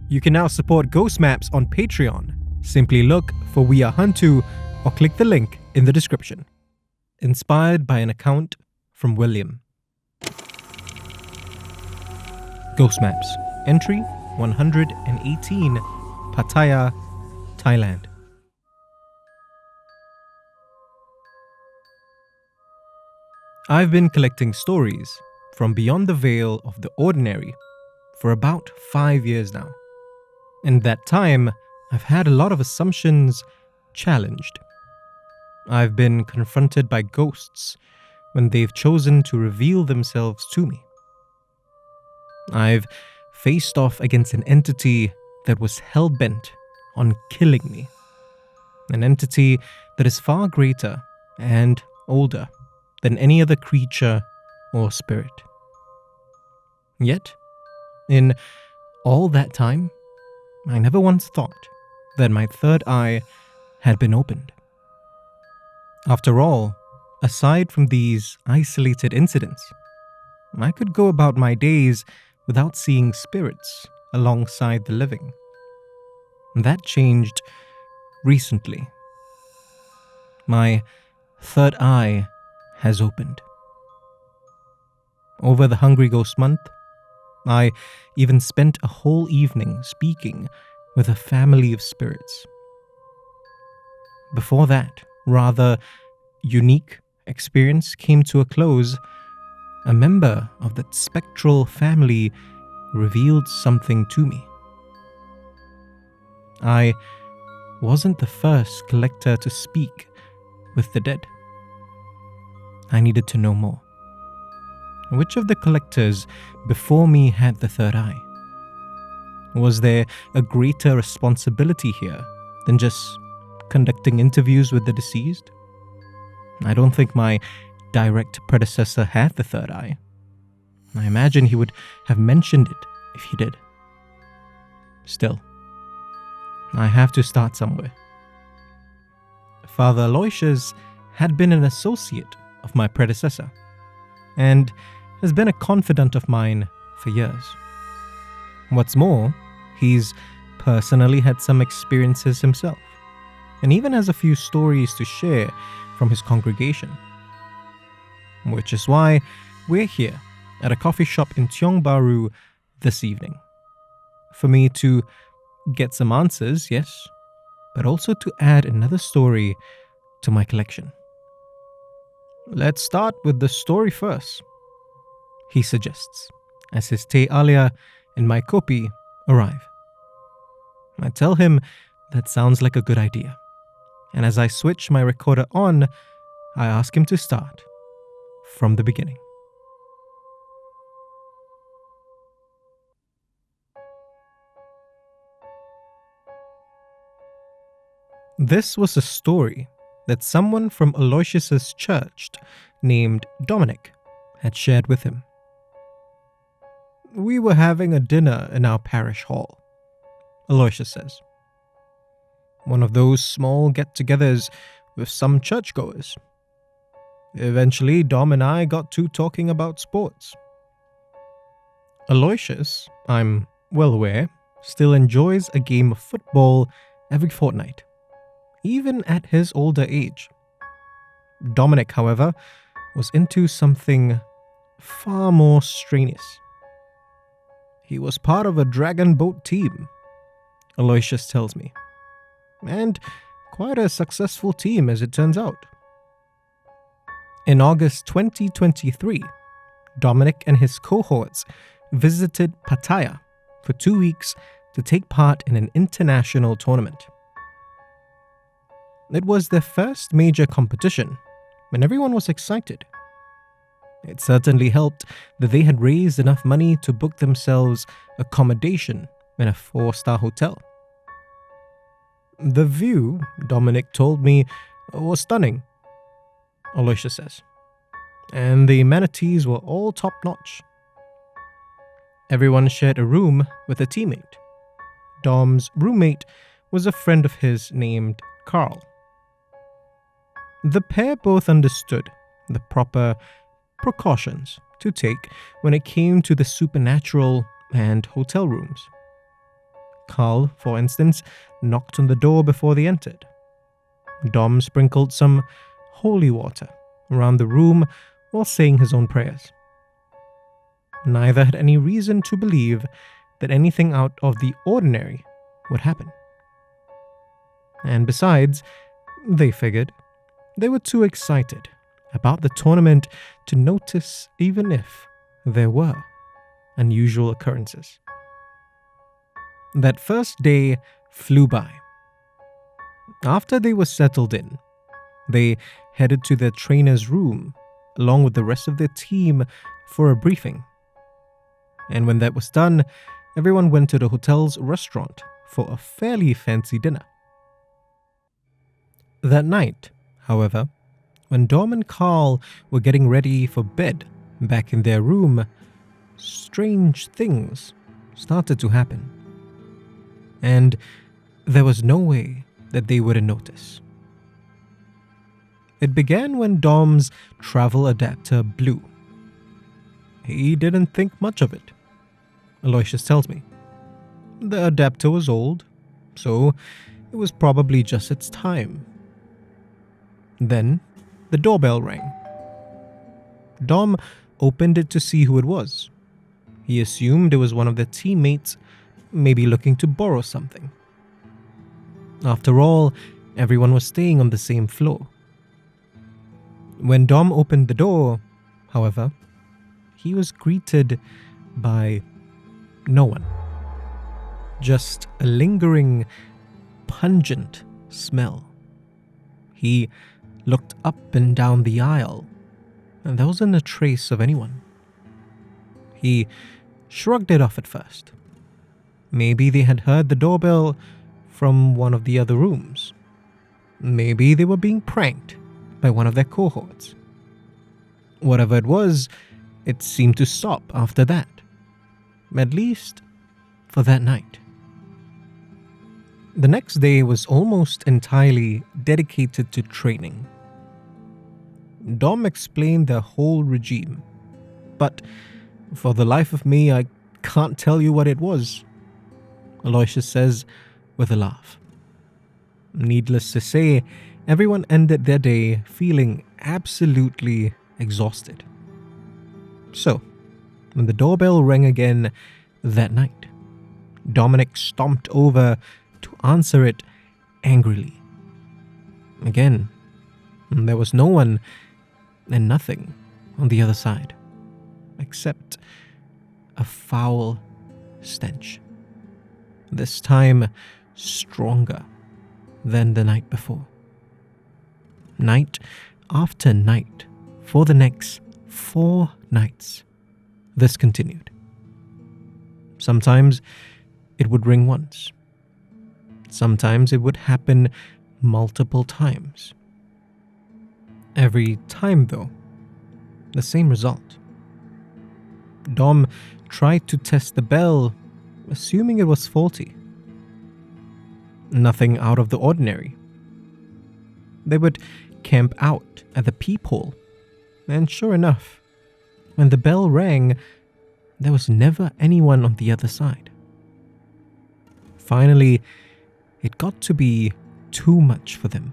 You can now support Ghost Maps on Patreon. Simply look for We Are HANTU or click the link in the description. Inspired by an account from William. Ghost Maps, entry 118, Pattaya, Thailand. I've been collecting stories from beyond the veil of the ordinary for about 5 years now. In that time, I've had a lot of assumptions challenged. I've been confronted by ghosts when they've chosen to reveal themselves to me. I've faced off against an entity that was hell-bent on killing me. An entity that is far greater and older than any other creature or spirit. Yet, in all that time, I never once thought that my third eye had been opened. After all, aside from these isolated incidents, I could go about my days without seeing spirits alongside the living. That changed recently. My third eye has opened. Over the Hungry Ghost Month, I even spent a whole evening speaking with a family of spirits. Before that rather unique experience came to a close, a member of that spectral family revealed something to me. I wasn't the first collector to speak with the dead. I needed to know more. Which of the collectors before me had the third eye? Was there a greater responsibility here than just conducting interviews with the deceased? I don't think my direct predecessor had the third eye. I imagine he would have mentioned it if he did. Still, I have to start somewhere. Father Aloysius had been an associate of my predecessor, and has been a confidant of mine for years. What's more, he's personally had some experiences himself, and even has a few stories to share from his congregation. Which is why we're here at a coffee shop in Tiong Bahru this evening. For me to get some answers, yes, but also to add another story to my collection. Let's start with the story first, he suggests, as his te alia and my kopi arrive. I tell him that sounds like a good idea, and as I switch my recorder on, I ask him to start from the beginning. This was a story that someone from Aloysius's church named Dominic had shared with him. We were having a dinner in our parish hall, Aloysius says. One of those small get-togethers with some churchgoers. Eventually, Dom and I got to talking about sports. Aloysius, I'm well aware, still enjoys a game of football every fortnight, even at his older age. Dominic, however, was into something far more strenuous. He was part of a dragon boat team, Aloysius tells me, and quite a successful team as it turns out. In August 2023, Dominic and his cohorts visited Pattaya for 2 weeks to take part in an international tournament. It was their first major competition, and everyone was excited. It certainly helped that they had raised enough money to book themselves accommodation in a 4-star hotel. The view, Dominic told me, was stunning, Aloysius says, and the amenities were all top-notch. Everyone shared a room with a teammate. Dom's roommate was a friend of his named Carl. The pair both understood the proper precautions to take when it came to the supernatural and hotel rooms. Carl, for instance, knocked on the door before they entered. Dom sprinkled some holy water around the room while saying his own prayers. Neither had any reason to believe that anything out of the ordinary would happen. And besides, they figured they were too excited about the tournament to notice even if there were unusual occurrences. That first day flew by. After they were settled in, they headed to their trainer's room along with the rest of their team for a briefing. And when that was done, everyone went to the hotel's restaurant for a fairly fancy dinner. That night, however, when Dom and Carl were getting ready for bed back in their room, strange things started to happen. And there was no way that they wouldn't notice. It began when Dom's travel adapter blew. He didn't think much of it, Aloysius tells me. The adapter was old, so it was probably just its time. Then the doorbell rang. Dom opened it to see who it was. He assumed it was one of their teammates, maybe looking to borrow something. After all, everyone was staying on the same floor. When Dom opened the door, however, he was greeted by no one. Just a lingering, pungent smell. He looked up and down the aisle, and there wasn't a trace of anyone. He shrugged it off at first. Maybe they had heard the doorbell from one of the other rooms. Maybe they were being pranked by one of their cohorts. Whatever it was, it seemed to stop after that. At least for that night. The next day was almost entirely dedicated to training. Dom explained their whole regime, but for the life of me, I can't tell you what it was, Aloysius says with a laugh. Needless to say, everyone ended their day feeling absolutely exhausted. So, when the doorbell rang again that night, Dominic stomped over to answer it angrily. Again, there was no one and nothing on the other side, except a foul stench. This time stronger than the night before. Night after night, for the next 4 nights, this continued. Sometimes it would ring once. Sometimes it would happen multiple times. Every time, though, the same result. Dom tried to test the bell, assuming it was faulty. Nothing out of the ordinary. They would camp out at the peephole, and sure enough, when the bell rang, there was never anyone on the other side. Finally, it got to be too much for them.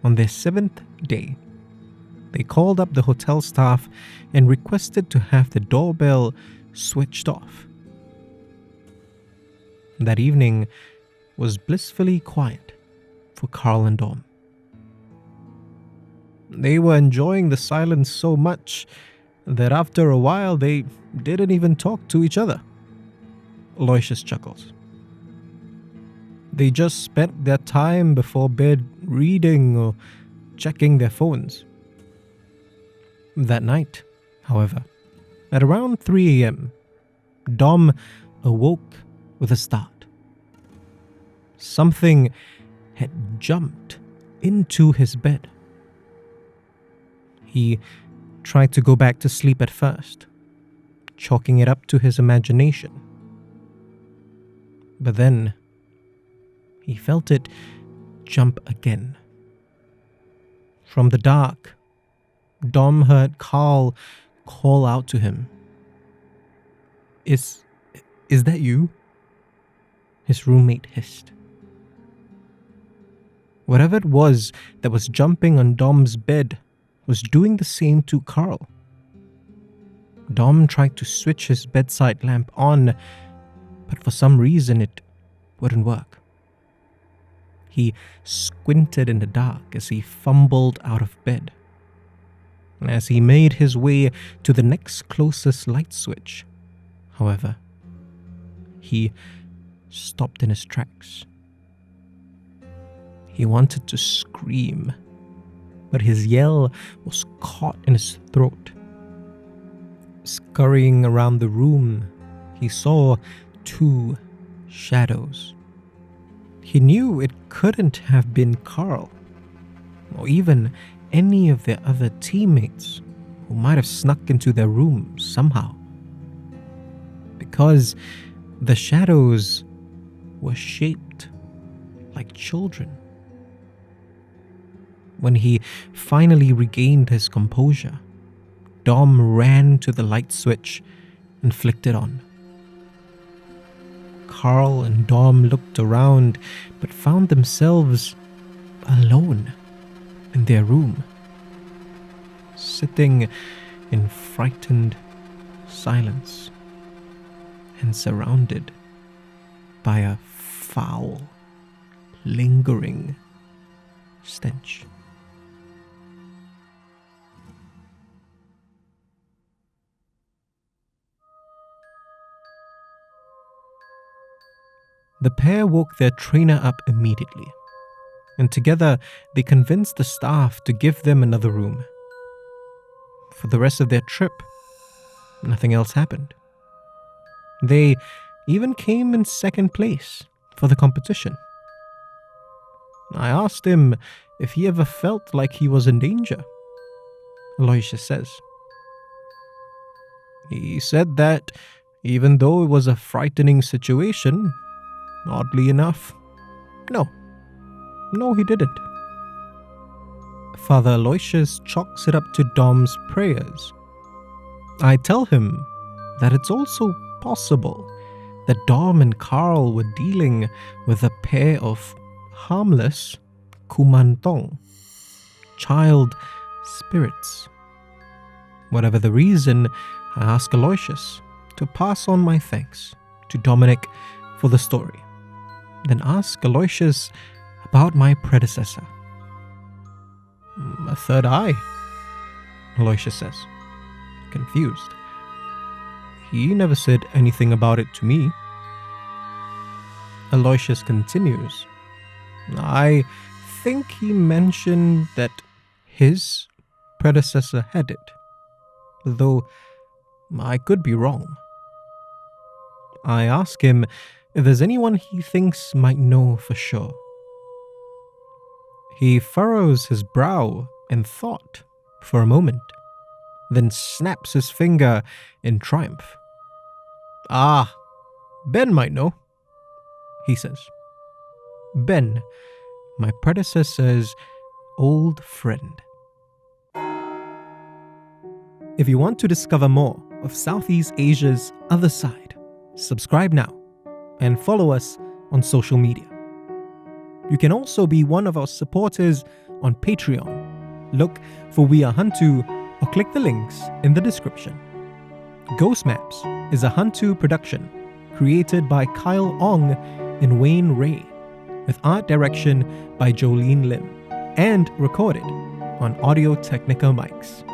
On their 7th day, they called up the hotel staff and requested to have the doorbell switched off. That evening was blissfully quiet for Carl and Dom. They were enjoying the silence so much that after a while they didn't even talk to each other. Aloysius chuckles. They just spent their time before bed reading or checking their phones. That night, however, at around 3 a.m., Dom awoke with a start. Something had jumped into his bed. He tried to go back to sleep at first, chalking it up to his imagination. But then he felt it jump again. From the dark, Dom heard Carl call out to him. Is that you? his roommate hissed. Whatever it was that was jumping on Dom's bed was doing the same to Carl. Dom tried to switch his bedside lamp on, but for some reason it wouldn't work. He squinted in the dark as he fumbled out of bed. As he made his way to the next closest light switch, however, he stopped in his tracks. He wanted to scream, but his yell was caught in his throat. Scurrying around the room, he saw 2 shadows. He knew it couldn't have been Carl, or even any of their other teammates who might have snuck into their room somehow, because the shadows were shaped like children. When he finally regained his composure, Dom ran to the light switch and flicked it on. Carl and Dom looked around but found themselves alone in their room, sitting in frightened silence and surrounded by a foul, lingering stench. The pair woke their trainer up immediately, and together they convinced the staff to give them another room. For the rest of their trip, nothing else happened. They even came in second place for the competition. I asked him if he ever felt like he was in danger. Aloysius says. He said that even though it was a frightening situation, oddly enough, no, he didn't. Father Aloysius chalks it up to Dom's prayers. I tell him that it's also possible that Dom and Carl were dealing with a pair of harmless Kuman child spirits. Whatever the reason, I ask Aloysius to pass on my thanks to Dominic for the story. Then ask Aloysius about my predecessor. A third eye, Aloysius says, confused. He never said anything about it to me. Aloysius continues. I think he mentioned that his predecessor had it, though I could be wrong. I ask him if there's anyone he thinks might know for sure. He furrows his brow in thought for a moment, then snaps his finger in triumph. Ah, Ben might know, he says. Ben, my predecessor's old friend. If you want to discover more of Southeast Asia's other side, subscribe now and follow us on social media. You can also be one of our supporters on Patreon. Look for We Are HANTU or click the links in the description. Ghost Maps is a HANTU production created by Kyle Ong and Wayne Ray, with art direction by Jolene Lim, and recorded on Audio Technica mics.